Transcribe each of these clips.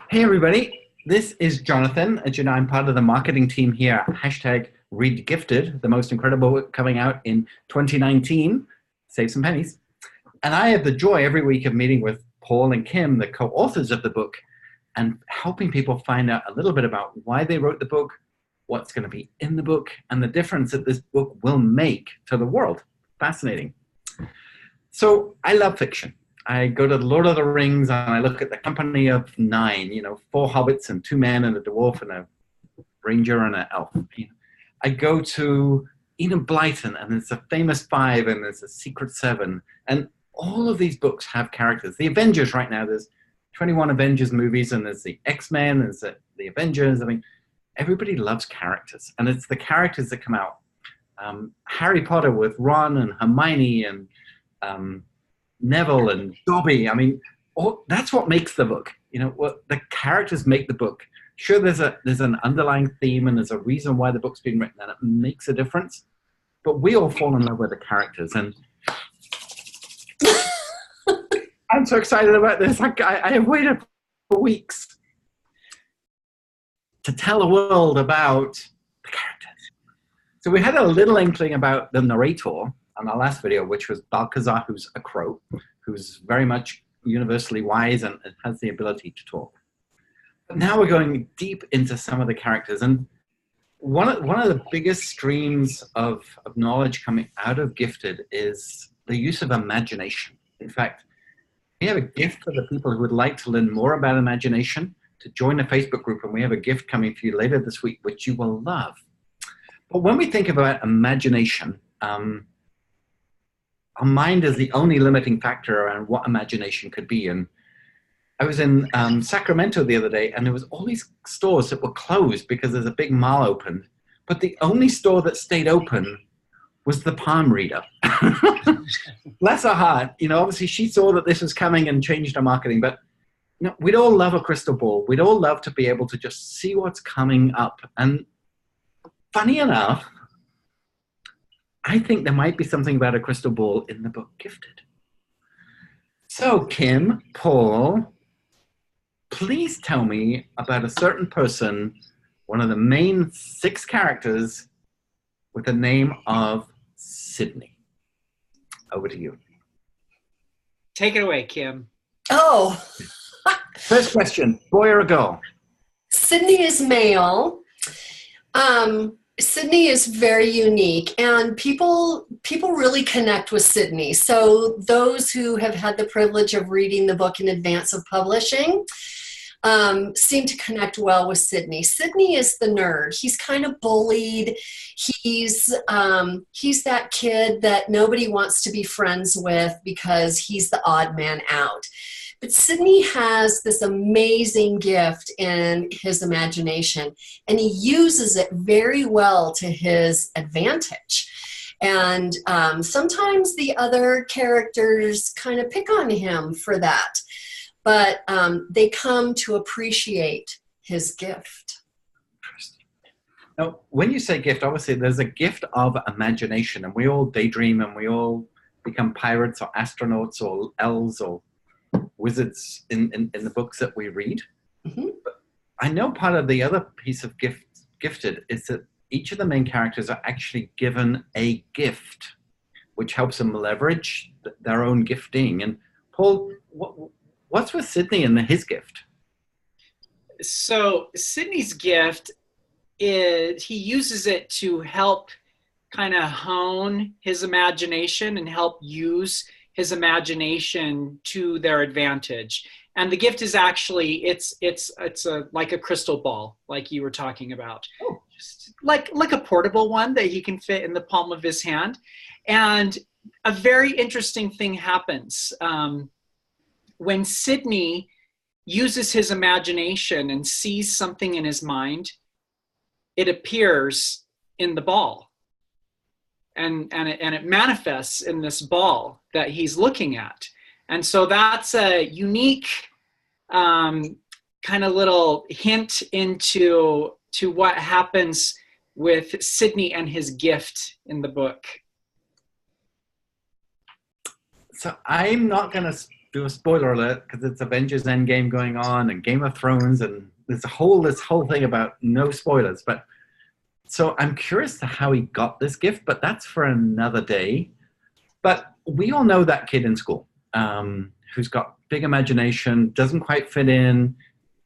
Hey everybody, this is Jonathan. As you know, I'm part of the marketing team here at #ReadGifted, the most incredible book coming out in 2019. Save some pennies. And I have the joy every week of meeting with Paul and Kim, the co-authors of the book, and helping people find out a little bit about why they wrote the book, what's going to be in the book, and the difference that this book will make to the world. Fascinating. So I love fiction. I go to the Lord of the Rings and I look at the company of 9, 4 hobbits and 2 men and a dwarf and a ranger and an elf. I go to Enid Blyton and there's a famous 5 and there's a secret 7. And all of these books have characters. The Avengers right now, there's 21 Avengers movies and there's the X-Men, there's the Avengers. I mean, everybody loves characters. And it's the characters that come out. Harry Potter with Ron and Hermione and Neville and Dobby. I mean, that's what makes the book. What the characters make the book. Sure, there's an underlying theme and there's a reason why the book's been written and it makes a difference. But we all fall in love with the characters, and I'm so excited about this. I have waited for weeks to tell the world about the characters. So we had a little inkling about the narrator on our last video, which was Balthazar, who's a crow, who's very much universally wise and has the ability to talk. But now we're going deep into some of the characters. And one of the biggest streams of knowledge coming out of Gifted is the use of imagination. In fact, we have a gift for the people who would like to learn more about imagination to join a Facebook group, and we have a gift coming for you later this week, which you will love. But when we think about imagination, our mind is the only limiting factor around what imagination could be. And I was in Sacramento the other day, and there was all these stores that were closed because there's a big mall opened. But the only store that stayed open was the palm reader. Bless her heart. Obviously she saw that this was coming and changed her marketing. But we'd all love a crystal ball. We'd all love to be able to just see what's coming up. And funny enough, I think there might be something about a crystal ball in the book Gifted. So Kim, Paul, please tell me about a certain person, one of the main 6 characters with the name of Sidney. Over to you. Take it away, Kim. Oh. First question, boy or a girl? Sidney is male. Sidney is very unique, and people really connect with Sidney. So those who have had the privilege of reading the book in advance of publishing seem to connect well with Sidney. Sidney is the nerd. He's kind of bullied. He's that kid that nobody wants to be friends with because he's the odd man out. But Sidney has this amazing gift in his imagination, and he uses it very well to his advantage. And sometimes the other characters kind of pick on him for that, but they come to appreciate his gift. Interesting. Now, when you say gift, obviously there's a gift of imagination, and we all daydream and we all become pirates or astronauts or elves or wizards in the books that we read. Mm-hmm. But I know part of the other piece of Gifted is that each of the main characters are actually given a gift, which helps them leverage their own gifting. And Paul, what's with Sidney and his gift? So Sidney's gift is he uses it to help kind of hone his imagination and help use his imagination to their advantage. And the gift is actually, it's like a crystal ball, like you were talking about. Oh. Just like a portable one that he can fit in the palm of his hand. And a very interesting thing happens. When Sidney uses his imagination and sees something in his mind, it appears in the ball. And it manifests in this ball that he's looking at. And so that's a unique kind of little hint into what happens with Sidney and his gift in the book. So I'm not going to do a spoiler alert because it's Avengers Endgame going on and Game of Thrones, and there's this whole thing about no spoilers. But so I'm curious to how he got this gift, but that's for another day. But we all know that kid in school who's got big imagination, doesn't quite fit in,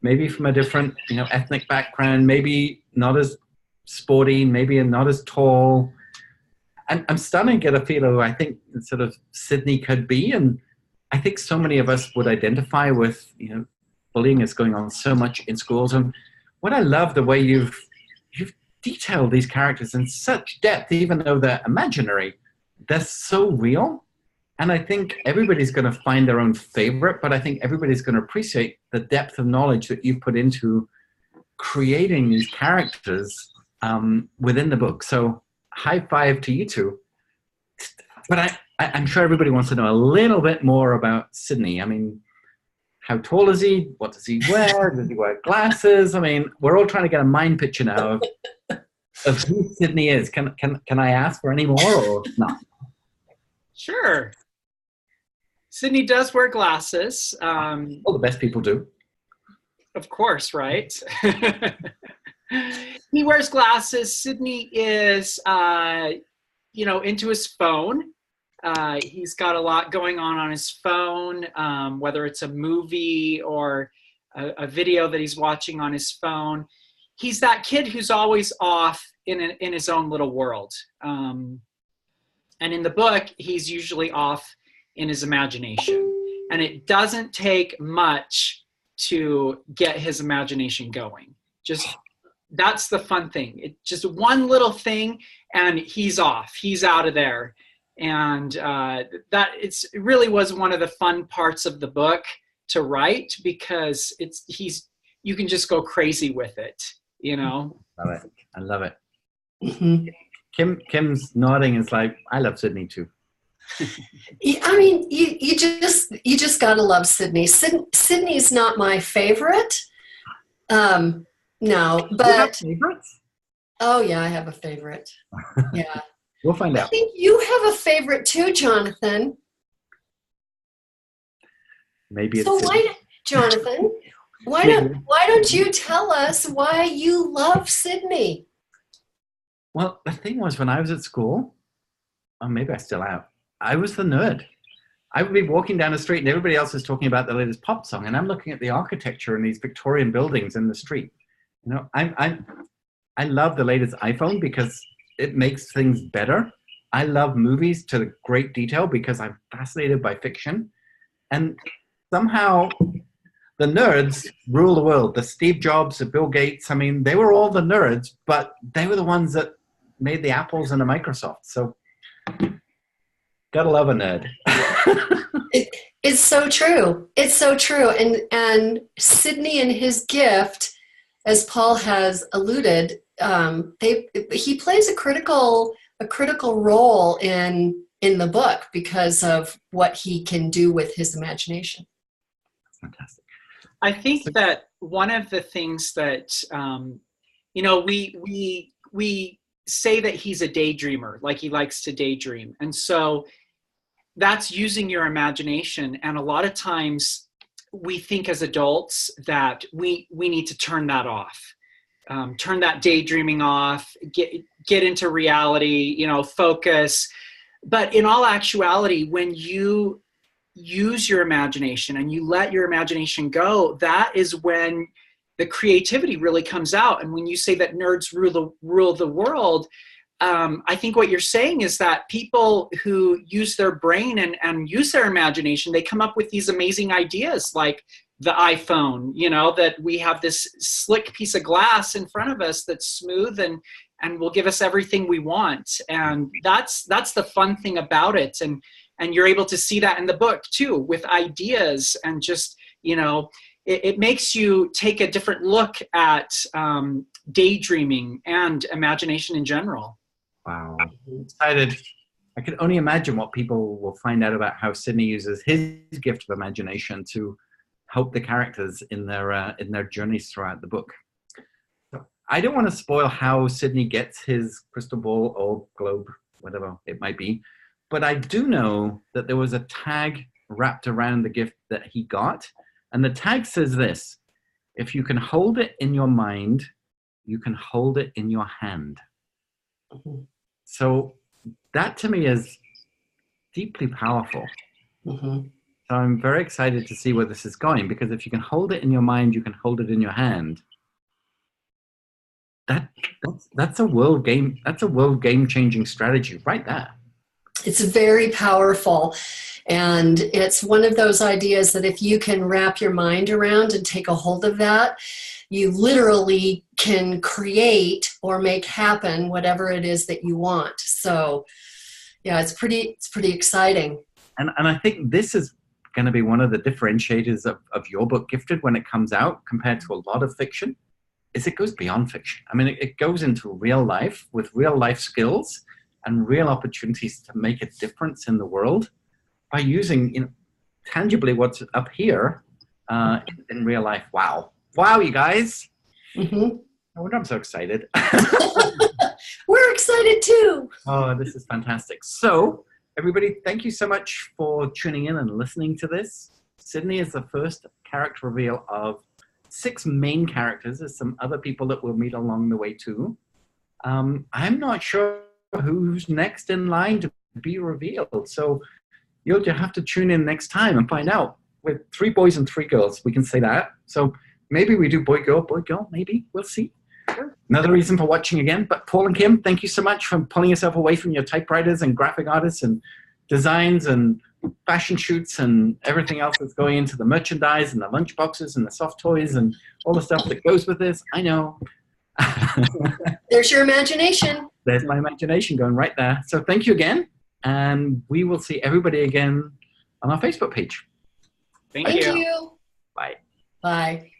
maybe from a different, ethnic background, maybe not as sporty, maybe not as tall. And I'm starting to get a feel of who I think sort of Sidney could be. And I think so many of us would identify with, bullying is going on so much in schools. And what I love the way you've detailed these characters in such depth, even though they're imaginary, they're so real. And I think everybody's going to find their own favorite, but I think everybody's going to appreciate the depth of knowledge that you've put into creating these characters within the book. So high five to you two. But I'm sure everybody wants to know a little bit more about Sidney. I mean, how tall is he? What does he wear? Does he wear glasses? I mean, we're all trying to get a mind picture now of who Sidney is. Can I ask for any more or not? Sure. Sidney does wear glasses. All the best people do. Of course, right? He wears glasses. Sidney is, into his phone. He's got a lot going on his phone, whether it's a movie or a video that he's watching on his phone. He's that kid who's always off in his own little world. And in the book, he's usually off in his imagination. And it doesn't take much to get his imagination going. That's the fun thing. It's just one little thing and he's off. He's out of there. And it really was one of the fun parts of the book to write because you can just go crazy with it, Love it. I love it. Mm-hmm. Kim's nodding. Is like, I love Sidney too. I mean, you just gotta love Sidney. Sidney's not my favorite. No, but you have favorites? Oh yeah, I have a favorite. Yeah, we'll find out. I think you have a favorite too, Jonathan. Maybe it's so. Jonathan? Why don't you tell us why you love Sidney? Well, the thing was, when I was at school, or maybe I still am, I was the nerd. I would be walking down the street and everybody else is talking about the latest pop song, and I'm looking at the architecture and these Victorian buildings in the street. I love the latest iPhone because it makes things better. I love movies to great detail because I'm fascinated by fiction. And somehow the nerds rule the world. The Steve Jobs, the Bill Gates, I mean, they were all the nerds, but they were the ones that made the Apples and the Microsoft. So gotta love a nerd. It's so true. It's so true. And Sidney and his gift, as Paul has alluded, he plays a critical role in the book because of what he can do with his imagination. That's fantastic. I think that one of the things that we say that he's a daydreamer, like he likes to daydream, and so that's using your imagination. And a lot of times we think as adults that we need to turn that off, turn that daydreaming off, get into reality, focus. But in all actuality, when you use your imagination and you let your imagination go, that is when the creativity really comes out. And when you say that nerds rule the world, I think what you're saying is that people who use their brain and use their imagination, they come up with these amazing ideas like the iPhone, that we have this slick piece of glass in front of us that's smooth and will give us everything we want. And that's the fun thing about it. And you're able to see that in the book too, with ideas and just, it makes you take a different look at daydreaming and imagination in general. Wow. I'm excited. I can only imagine what people will find out about how Sidney uses his gift of imagination to help the characters in their journeys throughout the book. So I don't want to spoil how Sidney gets his crystal ball or globe, whatever it might be, but I do know that there was a tag wrapped around the gift that he got. And the tag says this: if you can hold it in your mind, you can hold it in your hand. Mm-hmm. So that to me is deeply powerful. Mm-hmm. So I'm very excited to see where this is going, because if you can hold it in your mind, you can hold it in your hand. That's a world game. That's a world game-changing strategy right there. It's very powerful. And it's one of those ideas that if you can wrap your mind around and take a hold of that, you literally can create or make happen whatever it is that you want. So yeah, it's pretty exciting. And I think this is going to be one of the differentiators of your book, Gifted, when it comes out compared to a lot of fiction, is it goes beyond fiction. I mean, it goes into real life with real life skills and real opportunities to make a difference in the world by using, you know, tangibly what's up here in real life. Wow, you guys! Mm-hmm. No wonder I'm so excited. We're excited too. Oh, this is fantastic. So, everybody, thank you so much for tuning in and listening to this. Sidney is the first character reveal of 6 main characters. There's some other people that we'll meet along the way too. I'm not sure who's next in line to be revealed. So you'll just have to tune in next time and find out. With 3 boys and 3 girls, we can say that. So maybe we do boy, girl, maybe. We'll see. Another reason for watching again. But Paul and Kim, thank you so much for pulling yourself away from your typewriters and graphic artists and designs and fashion shoots and everything else that's going into the merchandise and the lunch boxes and the soft toys and all the stuff that goes with this. I know. There's your imagination. There's my imagination going right there. So thank you again. And we will see everybody again on our Facebook page. Thank Thank you. you. Bye. Bye.